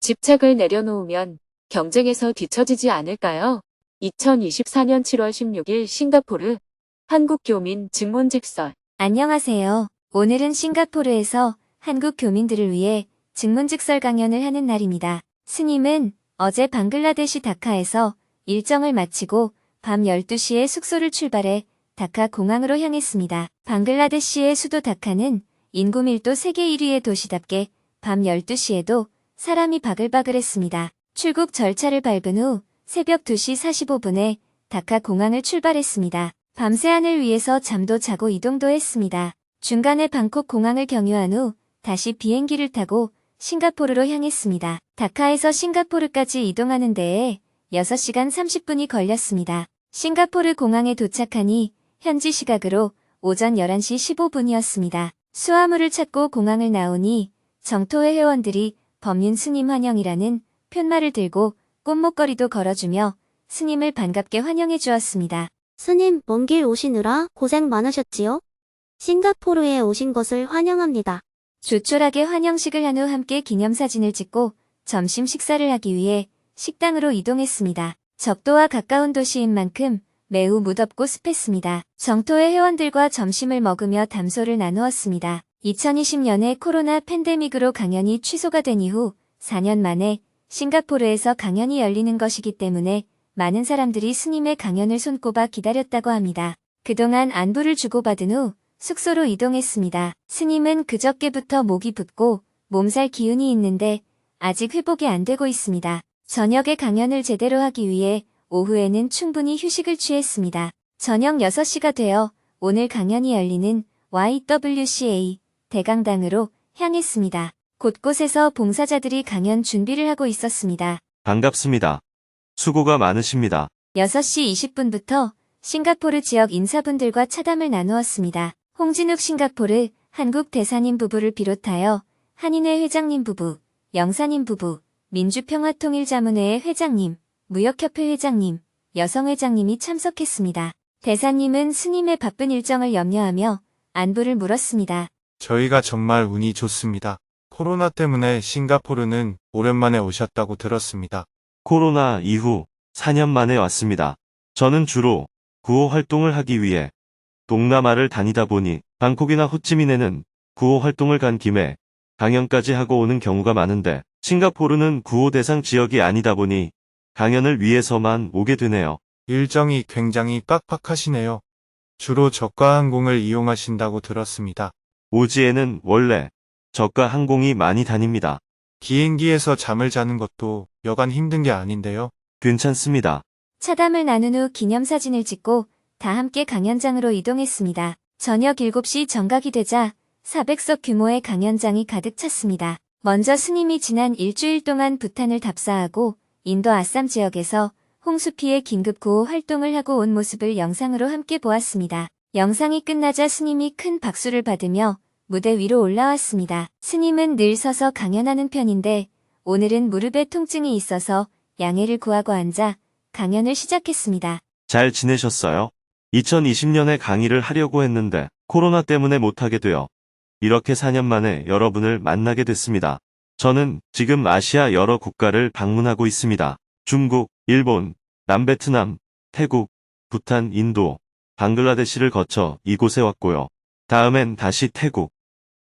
집책을 내려놓으면 경쟁에서 뒤처지지 않을까요? 2024년 7월 16일 싱가포르 한국 교민 증문직설. 안녕하세요. 오늘은 싱가포르에서 한국 교민들을 위해 증문직설 강연을 하는 날입니다. 스님은 어제 방글라데시 다카에서 일정을 마치고 밤 12시에 숙소를 출발해 다카 공항으로 향했습니다. 방글라데시의 수도 다카는 인구 밀도 세계 1위의 도시답게 밤 12시에도 사람이 바글바글했습니다. 출국 절차를 밟은 후 새벽 2시 45분에 다카 공항을 출발했습니다. 밤새안을 위해서 잠도 자고 이동도 했습니다. 중간에 방콕 공항을 경유한 후 다시 비행기를 타고 싱가포르로 향했습니다. 다카에서 싱가포르까지 이동하는 데에 6시간 30분이 걸렸습니다. 싱가포르 공항에 도착하니 현지 시각으로 오전 11시 15분이었습니다. 수화물을 찾고 공항을 나오니 정토회 회원들이 법륜 스님 환영이라는 푯말을 들고 꽃목걸이도 걸어주며 스님을 반갑게 환영해 주었습니다. 스님, 먼 길 오시느라 고생 많으셨지요? 싱가포르에 오신 것을 환영합니다. 조촐하게 환영식을 한 후 함께 기념사진을 찍고 점심 식사를 하기 위해 식당으로 이동했습니다. 적도와 가까운 도시인 만큼 매우 무덥고 습했습니다. 정토회 회원들과 점심을 먹으며 담소를 나누었습니다. 2020년에 코로나 팬데믹으로 강연이 취소가 된 이후 4년 만에 싱가포르에서 강연이 열리는 것이기 때문에 많은 사람들이 스님의 강연을 손꼽아 기다렸다고 합니다. 그동안 안부를 주고받은 후 숙소로 이동했습니다. 스님은 그저께부터 목이 붓고 몸살 기운이 있는데 아직 회복이 안 되고 있습니다. 저녁에 강연을 제대로 하기 위해 오후에는 충분히 휴식을 취했습니다. 저녁 6시가 되어 오늘 강연이 열리는 YWCA 대강당으로 향했습니다. 곳곳에서 봉사자들이 강연 준비를 하고 있었습니다. 반갑습니다. 수고가 많으십니다. 6시 20분부터 싱가포르 지역 인사분들과 차담을 나누었습니다. 홍진욱 싱가포르 한국 대사님 부부를 비롯하여 한인회 회장님 부부, 영사님 부부, 민주평화통일자문회의 회장님, 무역협회 회장님, 여성회장님이 참석했습니다. 대사님은 스님의 바쁜 일정을 염려하며 안부를 물었습니다. 저희가 정말 운이 좋습니다. 코로나 때문에 싱가포르는 오랜만에 오셨다고 들었습니다. 코로나 이후 4년 만에 왔습니다. 저는 주로 구호 활동을 하기 위해 동남아를 다니다 보니 방콕이나 호치민에는 구호 활동을 간 김에 강연까지 하고 오는 경우가 많은데 싱가포르는 구호 대상 지역이 아니다 보니 강연을 위해서만 오게 되네요. 일정이 굉장히 빡빡하시네요. 주로 저가 항공을 이용하신다고 들었습니다. 오지에는 원래 저가 항공이 많이 다닙니다. 비행기에서 잠을 자는 것도 여간 힘든 게 아닌데요. 괜찮습니다. 차담을 나눈 후 기념사진을 찍고 다 함께 강연장으로 이동했습니다. 저녁 7시 정각이 되자 400석 규모의 강연장이 가득 찼습니다. 먼저 스님이 지난 일주일 동안 부탄을 답사하고 인도 아쌈 지역에서 홍수 피해 긴급 구호 활동을 하고 온 모습을 영상으로 함께 보았습니다. 영상이 끝나자 스님이 큰 박수를 받으며 무대 위로 올라왔습니다. 스님은 늘 서서 강연하는 편인데 오늘은 무릎에 통증이 있어서 양해를 구하고 앉아 강연을 시작했습니다. 잘 지내셨어요? 2020년에 강의를 하려고 했는데 코로나 때문에 못하게 되어 이렇게 4년 만에 여러분을 만나게 됐습니다. 저는 지금 아시아 여러 국가를 방문하고 있습니다. 중국, 일본, 남베트남, 태국, 부탄, 인도, 방글라데시를 거쳐 이곳에 왔고요. 다음엔 다시 태국,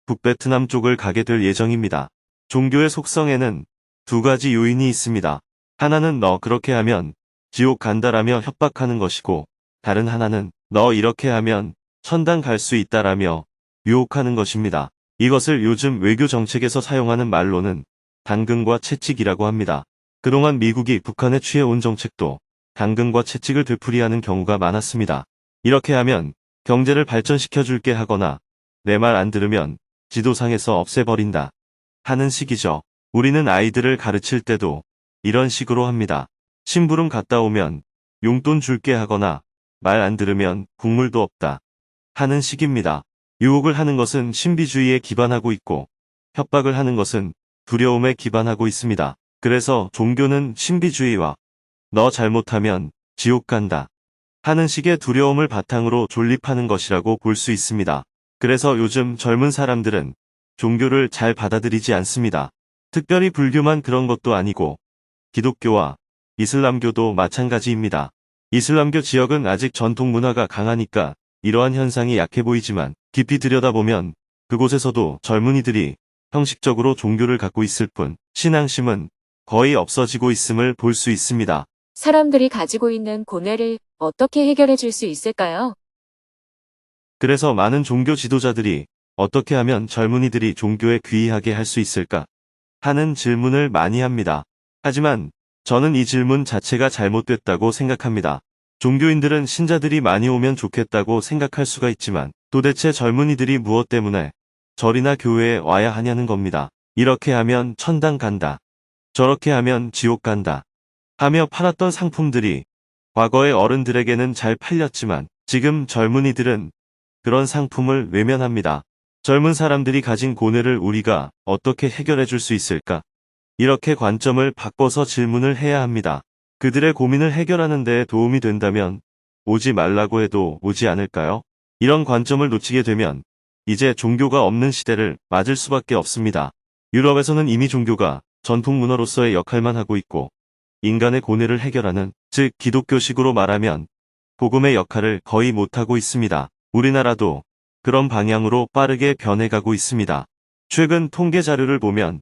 북베트남 쪽을 가게 될 예정입니다. 종교의 속성에는 두 가지 요인이 있습니다. 하나는 너 그렇게 하면 지옥 간다라며 협박하는 것이고 다른 하나는 너 이렇게 하면 천당 갈 수 있다라며 유혹하는 것입니다. 이것을 요즘 외교 정책에서 사용하는 말로는 당근과 채찍이라고 합니다. 그동안 미국이 북한에 취해온 정책도 당근과 채찍을 되풀이하는 경우가 많았습니다. 이렇게 하면 경제를 발전시켜줄게 하거나 내 말 안 들으면 지도상에서 없애버린다 하는 식이죠. 우리는 아이들을 가르칠 때도 이런 식으로 합니다. 심부름 갔다 오면 용돈 줄게 하거나 말 안 들으면 국물도 없다 하는 식입니다. 유혹을 하는 것은 신비주의에 기반하고 있고 협박을 하는 것은 두려움에 기반하고 있습니다. 그래서 종교는 신비주의와 너 잘못하면 지옥 간다 하는 식의 두려움을 바탕으로 존립하는 것이라고 볼 수 있습니다. 그래서 요즘 젊은 사람들은 종교를 잘 받아들이지 않습니다. 특별히 불교만 그런 것도 아니고 기독교와 이슬람교도 마찬가지입니다. 이슬람교 지역은 아직 전통 문화가 강하니까 이러한 현상이 약해 보이지만 깊이 들여다보면 그곳에서도 젊은이들이 형식적으로 종교를 갖고 있을 뿐 신앙심은 거의 없어지고 있음을 볼 수 있습니다. 사람들이 가지고 있는 고뇌를 어떻게 해결해 줄 수 있을까요? 그래서 많은 종교 지도자들이 어떻게 하면 젊은이들이 종교에 귀의하게 할 수 있을까 하는 질문을 많이 합니다. 하지만 저는 이 질문 자체가 잘못됐다고 생각합니다. 종교인들은 신자들이 많이 오면 좋겠다고 생각할 수가 있지만 도대체 젊은이들이 무엇 때문에 절이나 교회에 와야 하냐는 겁니다. 이렇게 하면 천당 간다. 저렇게 하면 지옥 간다. 하며 팔았던 상품들이 과거의 어른들에게는 잘 팔렸지만 지금 젊은이들은 그런 상품을 외면합니다. 젊은 사람들이 가진 고뇌를 우리가 어떻게 해결해 줄 수 있을까? 이렇게 관점을 바꿔서 질문을 해야 합니다. 그들의 고민을 해결하는 데 도움이 된다면 오지 말라고 해도 오지 않을까요? 이런 관점을 놓치게 되면 이제 종교가 없는 시대를 맞을 수밖에 없습니다. 유럽에서는 이미 종교가 전통 문화로서의 역할만 하고 있고 인간의 고뇌를 해결하는, 즉 기독교식으로 말하면 복음의 역할을 거의 못하고 있습니다. 우리나라도 그런 방향으로 빠르게 변해가고 있습니다. 최근 통계 자료를 보면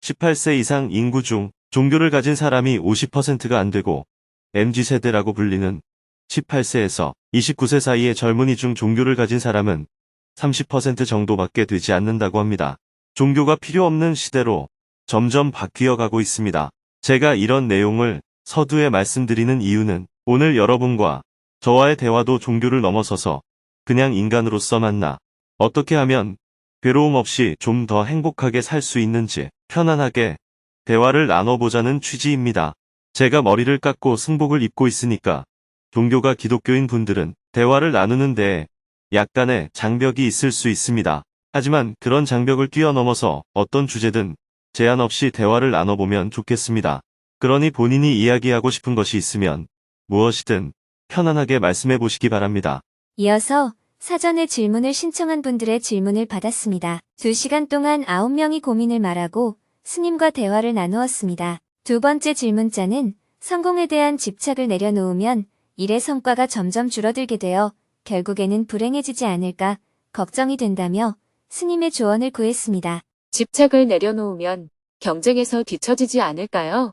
18세 이상 인구 중 종교를 가진 사람이 50%가 안 되고 MZ세대라고 불리는 18세에서 29세 사이의 젊은이 중 종교를 가진 사람은 30% 정도밖에 되지 않는다고 합니다. 종교가 필요 없는 시대로 점점 바뀌어 가고 있습니다. 제가 이런 내용을 서두에 말씀드리는 이유는 오늘 여러분과 저와의 대화도 종교를 넘어서서 그냥 인간으로서 만나 어떻게 하면 괴로움 없이 좀 더 행복하게 살 수 있는지 편안하게 대화를 나눠보자는 취지입니다. 제가 머리를 깎고 승복을 입고 있으니까 종교가 기독교인 분들은 대화를 나누는 데에 약간의 장벽이 있을 수 있습니다. 하지만 그런 장벽을 뛰어넘어서 어떤 주제든 제한 없이 대화를 나눠보면 좋겠습니다. 그러니 본인이 이야기하고 싶은 것이 있으면 무엇이든 편안하게 말씀해 보시기 바랍니다. 이어서 사전에 질문을 신청한 분들의 질문을 받았습니다. 2시간 동안 9명이 고민을 말하고 스님과 대화를 나누었습니다. 두 번째 질문자는 성공에 대한 집착을 내려놓으면 일의 성과가 점점 줄어들게 되어 결국에는 불행해지지 않을까 걱정이 된다며 스님의 조언을 구했습니다. 집착을 내려놓으면 경쟁에서 뒤처지지 않을까요?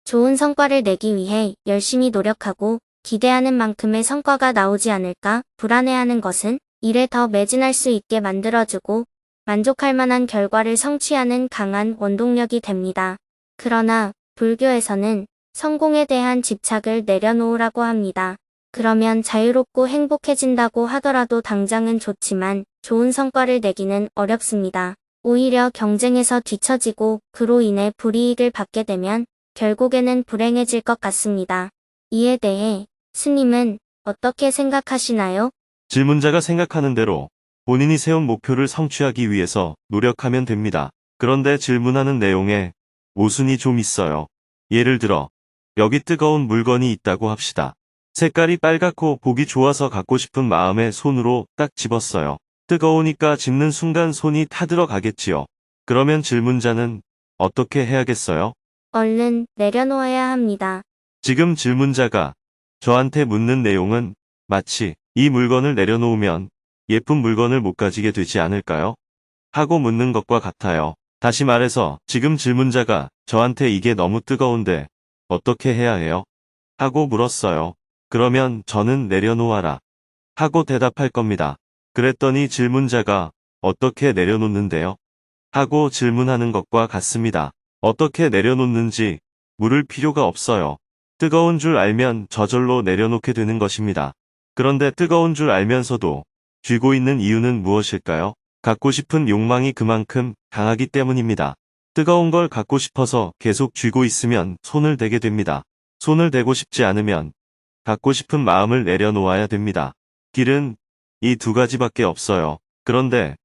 좋은 성과를 내기 위해 열심히 노력하고 기대하는 만큼의 성과가 나오지 않을까 불안해하는 것은 일에 더 매진할 수 있게 만들어주고 만족할 만한 결과를 성취하는 강한 원동력이 됩니다. 그러나 불교에서는 성공에 대한 집착을 내려놓으라고 합니다. 그러면 자유롭고 행복해진다고 하더라도 당장은 좋지만 좋은 성과를 내기는 어렵습니다. 오히려 경쟁에서 뒤처지고 그로 인해 불이익을 받게 되면 결국에는 불행해질 것 같습니다. 이에 대해 스님은 어떻게 생각하시나요? 질문자가 생각하는 대로 본인이 세운 목표를 성취하기 위해서 노력하면 됩니다. 그런데 질문하는 내용에 모순이 좀 있어요. 예를 들어 여기 뜨거운 물건이 있다고 합시다. 색깔이 빨갛고 보기 좋아서 갖고 싶은 마음에 손으로 딱 집었어요. 뜨거우니까 집는 순간 손이 타들어가겠지요. 그러면 질문자는 어떻게 해야겠어요? 얼른 내려놓아야 합니다. 지금 질문자가 저한테 묻는 내용은 마치 이 물건을 내려놓으면 예쁜 물건을 못 가지게 되지 않을까요? 하고 묻는 것과 같아요. 다시 말해서 지금 질문자가 저한테 이게 너무 뜨거운데 어떻게 해야 해요? 하고 물었어요. 그러면 저는 내려놓아라 하고 대답할 겁니다. 그랬더니 질문자가 어떻게 내려놓는데요? 하고 질문하는 것과 같습니다. 어떻게 내려놓는지 물을 필요가 없어요. 뜨거운 줄 알면 저절로 내려놓게 되는 것입니다. 그런데 뜨거운 줄 알면서도 쥐고 있는 이유는 무엇일까요? 갖고 싶은 욕망이 그만큼 강하기 때문입니다. 뜨거운 걸 갖고 싶어서 계속 쥐고 있으면 손을 대게 됩니다. 손을 대고 싶지 않으면 갖고 싶은 마음을 내려놓아야 됩니다. 길은 이 두 가지밖에 없어요. 그런데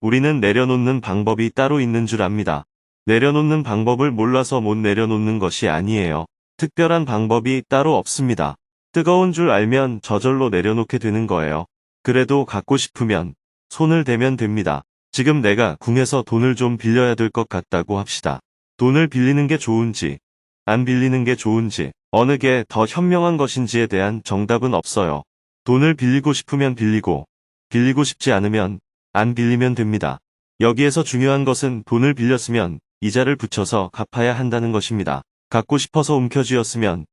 우리는 내려놓는 방법이 따로 있는 줄 압니다. 내려놓는 방법을 몰라서 못 내려놓는 것이 아니에요. 특별한 방법이 따로 없습니다. 뜨거운 줄 알면 저절로 내려놓게 되는 거예요. 그래도 갖고 싶으면 손을 대면 됩니다. 지금 내가 궁에서 돈을 좀 빌려야 될 것 같다고 합시다. 돈을 빌리는 게 좋은지, 안 빌리는 게 좋은지, 어느 게 더 현명한 것인지에 대한 정답은 없어요. 돈을 빌리고 싶으면 빌리고, 빌리고 싶지 않으면 안 빌리면 됩니다. 여기에서 중요한 것은 돈을 빌렸으면 이자를 붙여서 갚아야 한다는 것입니다. 갖고 싶어서 움켜쥐었으면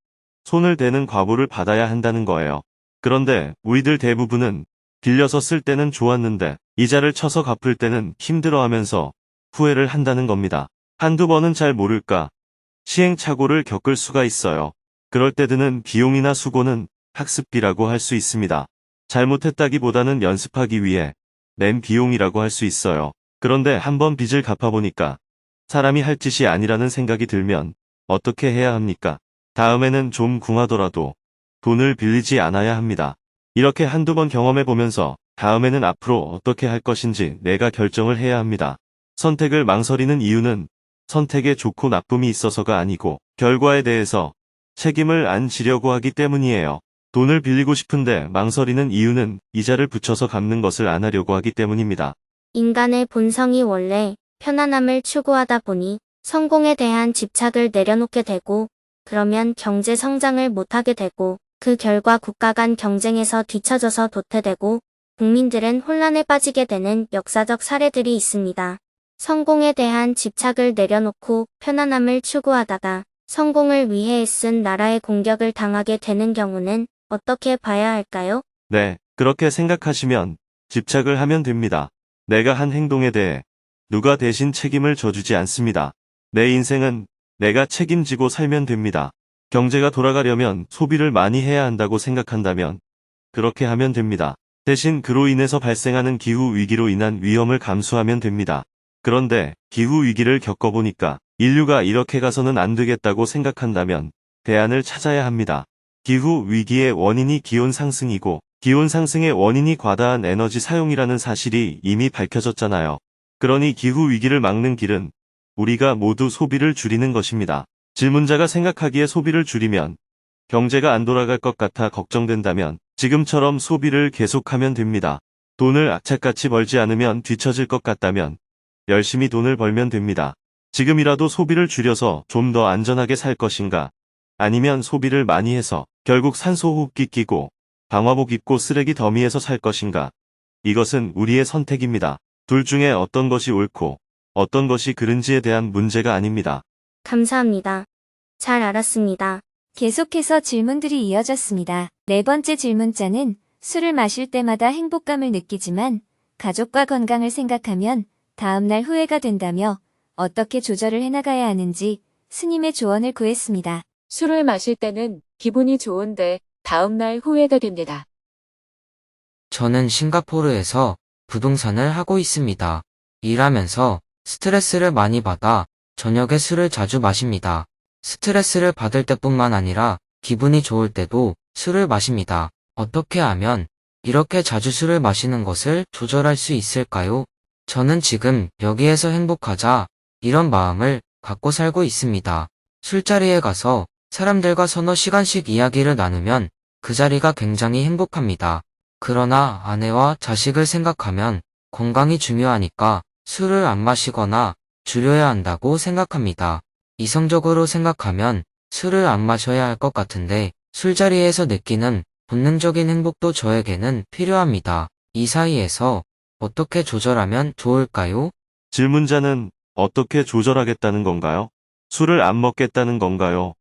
손을 대는 과보를 받아야 한다는 거예요. 그런데 우리들 대부분은 빌려서 쓸 때는 좋았는데 이자를 쳐서 갚을 때는 힘들어하면서 후회를 한다는 겁니다. 한두 번은 잘 모를까 시행착오를 겪을 수가 있어요. 그럴 때 드는 비용이나 수고는 학습비라고 할 수 있습니다. 잘못했다기보다는 연습하기 위해 낸 비용이라고 할 수 있어요. 그런데 한번 빚을 갚아보니까 사람이 할 짓이 아니라는 생각이 들면 어떻게 해야 합니까? 다음에는 좀 궁하더라도 돈을 빌리지 않아야 합니다. 이렇게 한두 번 경험해 보면서 다음에는 앞으로 어떻게 할 것인지 내가 결정을 해야 합니다. 선택을 망설이는 이유는 선택에 좋고 나쁨이 있어서가 아니고 결과에 대해서 책임을 안 지려고 하기 때문이에요. 돈을 빌리고 싶은데 망설이는 이유는 이자를 붙여서 갚는 것을 안 하려고 하기 때문입니다. 인간의 본성이 원래 편안함을 추구하다 보니 성공에 대한 집착을 내려놓게 되고, 그러면 경제 성장을 못하게 되고, 그 결과 국가 간 경쟁에서 뒤처져서 도태되고, 국민들은 혼란에 빠지게 되는 역사적 사례들이 있습니다. 성공에 대한 집착을 내려놓고 편안함을 추구하다가 성공을 위해 애쓴 나라의 공격을 당하게 되는 경우는 어떻게 봐야 할까요? 네, 그렇게 생각하시면 집착을 하면 됩니다. 내가 한 행동에 대해 누가 대신 책임을 져주지 않습니다. 내 인생은 내가 책임지고 살면 됩니다. 경제가 돌아가려면 소비를 많이 해야 한다고 생각한다면 그렇게 하면 됩니다. 대신 그로 인해서 발생하는 기후 위기로 인한 위험을 감수하면 됩니다. 그런데 기후 위기를 겪어보니까 인류가 이렇게 가서는 안 되겠다고 생각한다면 대안을 찾아야 합니다. 기후 위기의 원인이 기온 상승이고 기온 상승의 원인이 과다한 에너지 사용이라는 사실이 이미 밝혀졌잖아요. 그러니 기후 위기를 막는 길은 우리가 모두 소비를 줄이는 것입니다. 질문자가 생각하기에 소비를 줄이면 경제가 안 돌아갈 것 같아 걱정된다면 지금처럼 소비를 계속하면 됩니다. 돈을 악착같이 벌지 않으면 뒤처질 것 같다면 열심히 돈을 벌면 됩니다. 지금이라도 소비를 줄여서 좀 더 안전하게 살 것인가? 아니면 소비를 많이 해서 결국 산소호흡기 끼고 방화복 입고 쓰레기 더미에서 살 것인가? 이것은 우리의 선택입니다. 둘 중에 어떤 것이 옳고 어떤 것이 그른지에 대한 문제가 아닙니다. 감사합니다. 잘 알았습니다. 계속해서 질문들이 이어졌습니다. 네 번째 질문자는 술을 마실 때마다 행복감을 느끼지만 가족과 건강을 생각하면 다음날 후회가 된다며 어떻게 조절을 해나가야 하는지 스님의 조언을 구했습니다. 술을 마실 때는 기분이 좋은데 다음날 후회가 됩니다. 저는 싱가포르에서 부동산을 하고 있습니다. 일하면서 스트레스를 많이 받아 저녁에 술을 자주 마십니다. 스트레스를 받을 때뿐만 아니라 기분이 좋을 때도 술을 마십니다. 어떻게 하면 이렇게 자주 술을 마시는 것을 조절할 수 있을까요? 저는 지금 여기에서 행복하자 이런 마음을 갖고 살고 있습니다. 술자리에 가서 사람들과 서너 시간씩 이야기를 나누면 그 자리가 굉장히 행복합니다. 그러나 아내와 자식을 생각하면 건강이 중요하니까 술을 안 마시거나 줄여야 한다고 생각합니다. 이성적으로 생각하면 술을 안 마셔야 할 것 같은데 술자리에서 느끼는 본능적인 행복도 저에게는 필요합니다. 이 사이에서 어떻게 조절하면 좋을까요? 질문자는 어떻게 조절하겠다는 건가요? 술을 안 먹겠다는 건가요?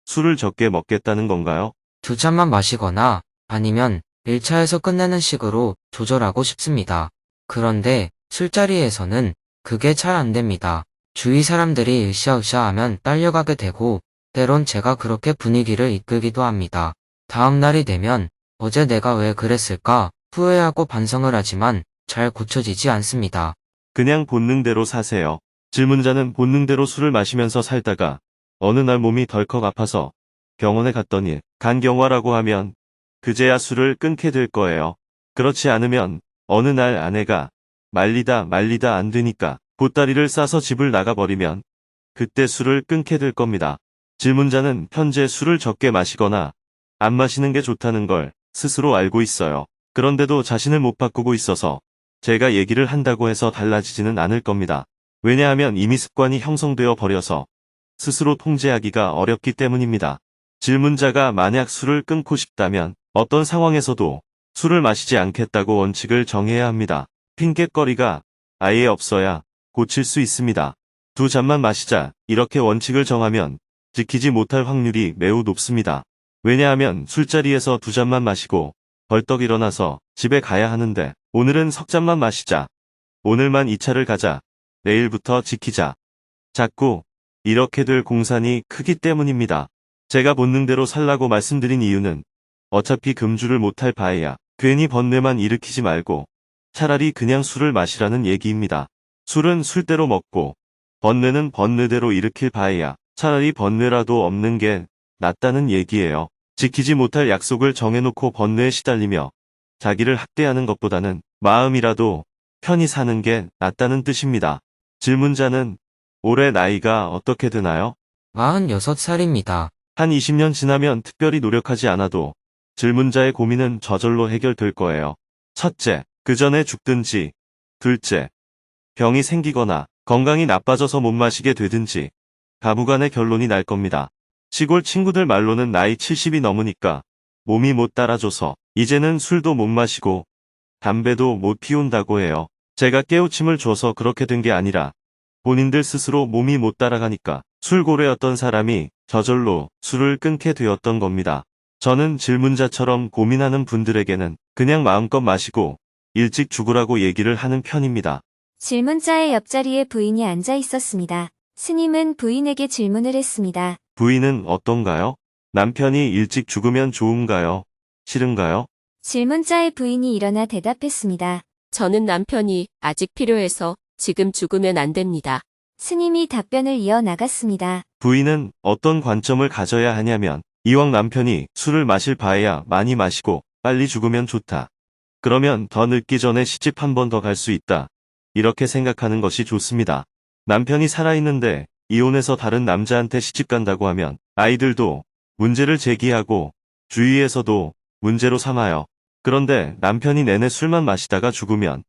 술을 적게 먹겠다는 건가요? 두 잔만 마시거나 아니면 1차에서 끝내는 식으로 조절하고 싶습니다. 그런데 술자리에서는 그게 잘 안 됩니다. 주위 사람들이 으쌰으쌰 하면 딸려가게 되고 때론 제가 그렇게 분위기를 이끌기도 합니다. 다음 날이 되면 어제 내가 왜 그랬을까 후회하고 반성을 하지만 잘 고쳐지지 않습니다. 그냥 본능대로 사세요. 질문자는 본능대로 술을 마시면서 살다가 어느 날 몸이 덜컥 아파서 병원에 갔더니 간경화라고 하면 그제야 술을 끊게 될 거예요. 그렇지 않으면 어느 날 아내가 말리다 안 되니까 보따리를 싸서 집을 나가버리면 그때 술을 끊게 될 겁니다. 질문자는 현재 술을 적게 마시거나 안 마시는 게 좋다는 걸 스스로 알고 있어요. 그런데도 자신을 못 바꾸고 있어서 제가 얘기를 한다고 해서 달라지지는 않을 겁니다. 왜냐하면 이미 습관이 형성되어 버려서 스스로 통제하기가 어렵기 때문입니다. 질문자가 만약 술을 끊고 싶다면 어떤 상황에서도 술을 마시지 않겠다고 원칙을 정해야 합니다. 핑곗거리가 아예 없어야 고칠 수 있습니다. 2잔만 마시자 이렇게 원칙을 정하면 지키지 못할 확률이 매우 높습니다. 왜냐하면 술자리에서 2잔만 마시고 벌떡 일어나서 집에 가야 하는데 오늘은 석 잔만 마시자. 오늘만 2차를 가자. 내일부터 지키자. 자꾸 이렇게 될 공산이 크기 때문입니다. 제가 본능대로 살라고 말씀드린 이유는 어차피 금주를 못할 바에야 괜히 번뇌만 일으키지 말고 차라리 그냥 술을 마시라는 얘기입니다. 술은 술대로 먹고 번뇌는 번뇌대로 일으킬 바에야 차라리 번뇌라도 없는 게 낫다는 얘기예요. 지키지 못할 약속을 정해놓고 번뇌에 시달리며 자기를 학대하는 것보다는 마음이라도 편히 사는 게 낫다는 뜻입니다. 질문자는 올해 나이가 어떻게 되나요? 46살입니다. 한 20년 지나면 특별히 노력하지 않아도 질문자의 고민은 저절로 해결될 거예요. 첫째, 그 전에 죽든지. 둘째, 병이 생기거나 건강이 나빠져서 못 마시게 되든지 가부간의 결론이 날 겁니다. 시골 친구들 말로는 나이 70이 넘으니까 몸이 못 따라줘서 이제는 술도 못 마시고 담배도 못 피운다고 해요. 제가 깨우침을 줘서 그렇게 된 게 아니라 본인들 스스로 몸이 못 따라가니까 술고래였던 사람이 저절로 술을 끊게 되었던 겁니다. 저는 질문자처럼 고민하는 분들에게는 그냥 마음껏 마시고 일찍 죽으라고 얘기를 하는 편입니다. 질문자의 옆자리에 부인이 앉아 있었습니다. 스님은 부인에게 질문을 했습니다. 부인은 어떤가요? 남편이 일찍 죽으면 좋은가요? 싫은가요? 질문자의 부인이 일어나 대답했습니다. 저는 남편이 아직 필요해서 지금 죽으면 안 됩니다. 스님이 답변을 이어나갔습니다. 부인은 어떤 관점을 가져야 하냐면 이왕 남편이 술을 마실 바에야 많이 마시고 빨리 죽으면 좋다. 그러면 더 늙기 전에 시집 한 번 더 갈 수 있다. 이렇게 생각하는 것이 좋습니다. 남편이 살아있는데 이혼해서 다른 남자한테 시집 간다고 하면 아이들도 문제를 제기하고 주위에서도 문제로 삼아요. 그런데 남편이 내내 술만 마시다가 죽으면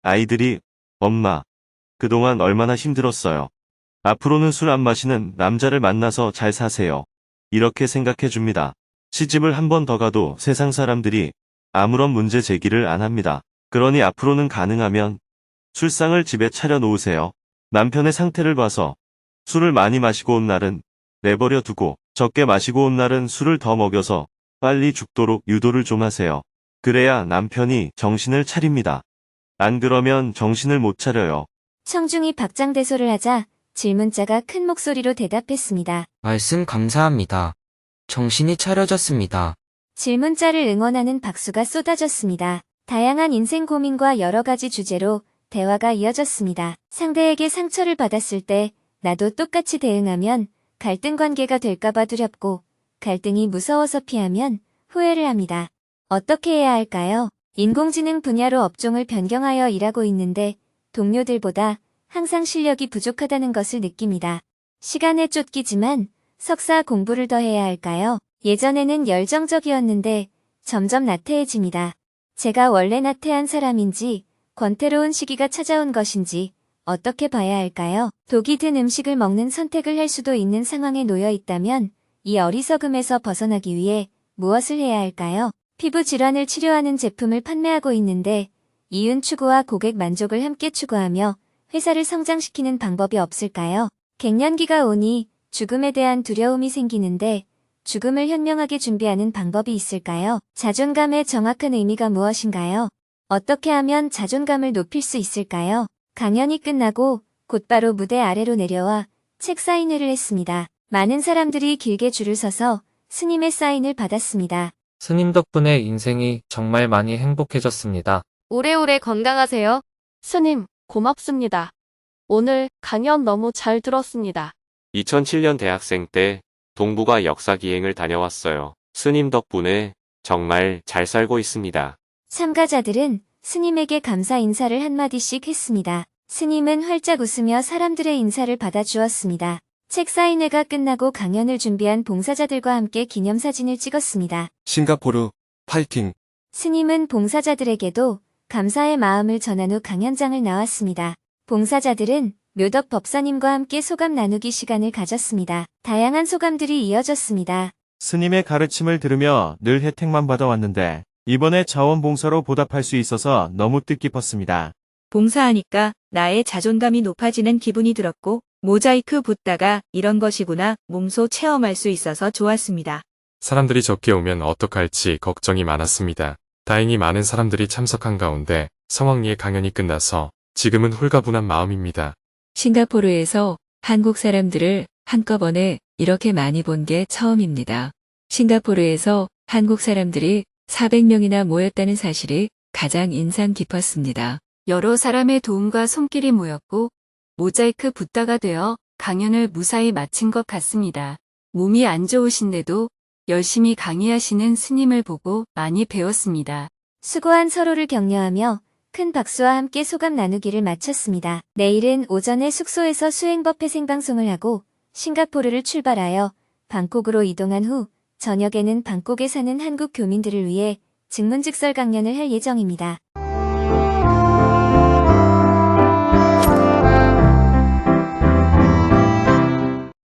아이들이 엄마, 그동안 얼마나 힘들었어요. 앞으로는 술 안 마시는 남자를 만나서 잘 사세요. 이렇게 생각해 줍니다. 시집을 한 번 더 가도 세상 사람들이 아무런 문제 제기를 안 합니다. 그러니 앞으로는 가능하면 술상을 집에 차려 놓으세요. 남편의 상태를 봐서 술을 많이 마시고 온 날은 내버려 두고 적게 마시고 온 날은 술을 더 먹여서 빨리 죽도록 유도를 좀 하세요. 그래야 남편이 정신을 차립니다. 안 그러면 정신을 못 차려요. 청중이 박장대소를 하자 질문자가 큰 목소리로 대답했습니다. 말씀 감사합니다. 정신이 차려졌습니다. 질문자를 응원하는 박수가 쏟아졌습니다. 다양한 인생 고민과 여러 가지 주제로 대화가 이어졌습니다. 상대에게 상처를 받았을 때 나도 똑같이 대응하면 갈등 관계가 될까봐 두렵고 갈등이 무서워서 피하면 후회를 합니다. 어떻게 해야 할까요? 인공지능 분야로 업종을 변경하여 일하고 있는데 동료들보다 항상 실력이 부족하다는 것을 느낍니다. 시간에 쫓기지만 석사 공부를 더 해야 할까요? 예전에는 열정적이었는데 점점 나태해집니다. 제가 원래 나태한 사람인지 권태로운 시기가 찾아온 것인지 어떻게 봐야 할까요? 독이 든 음식을 먹는 선택을 할 수도 있는 상황에 놓여 있다면 이 어리석음에서 벗어나기 위해 무엇을 해야 할까요? 피부 질환을 치료하는 제품을 판매하고 있는데 이윤 추구와 고객 만족을 함께 추구하며 회사를 성장시키는 방법이 없을까요? 갱년기가 오니 죽음에 대한 두려움이 생기는데 죽음을 현명하게 준비하는 방법이 있을까요? 자존감의 정확한 의미가 무엇인가요? 어떻게 하면 자존감을 높일 수 있을까요? 강연이 끝나고 곧바로 무대 아래로 내려와 책 사인회를 했습니다. 많은 사람들이 길게 줄을 서서 스님의 사인을 받았습니다. 스님 덕분에 인생이 정말 많이 행복해졌습니다. 오래오래 건강하세요. 스님, 고맙습니다. 오늘 강연 너무 잘 들었습니다. 2007년 대학생 때 동북아 역사 기행을 다녀왔어요. 스님 덕분에 정말 잘 살고 있습니다. 참가자들은 스님에게 감사 인사를 한마디씩 했습니다. 스님은 활짝 웃으며 사람들의 인사를 받아주었습니다. 책 사인회가 끝나고 강연을 준비한 봉사자들과 함께 기념사진을 찍었습니다. 싱가포르, 파이팅! 스님은 봉사자들에게도 감사의 마음을 전한 후 강연장을 나왔습니다. 봉사자들은 묘덕 법사님과 함께 소감 나누기 시간을 가졌습니다. 다양한 소감들이 이어졌습니다. 스님의 가르침을 들으며 늘 혜택만 받아왔는데 이번에 자원봉사로 보답할 수 있어서 너무 뜻깊었습니다. 봉사하니까 나의 자존감이 높아지는 기분이 들었고 모자이크 붓다가 이런 것이구나 몸소 체험할 수 있어서 좋았습니다. 사람들이 적게 오면 어떡할지 걱정이 많았습니다. 다행히 많은 사람들이 참석한 가운데 성황리에 강연이 끝나서 지금은 홀가분한 마음입니다. 싱가포르에서 한국 사람들을 한꺼번에 이렇게 많이 본 게 처음입니다. 싱가포르에서 한국 사람들이 400명이나 모였다는 사실이 가장 인상 깊었습니다. 여러 사람의 도움과 손길이 모였고 모자이크 붓다가 되어 강연을 무사히 마친 것 같습니다. 몸이 안 좋으신데도 열심히 강의하시는 스님을 보고 많이 배웠습니다. 수고한 서로를 격려하며 큰 박수와 함께 소감 나누기를 마쳤습니다. 내일은 오전에 숙소에서 수행법회 생방송을 하고 싱가포르를 출발하여 방콕으로 이동한 후 저녁에는 방콕에 사는 한국 교민들을 위해 증문즉설 강연을 할 예정입니다.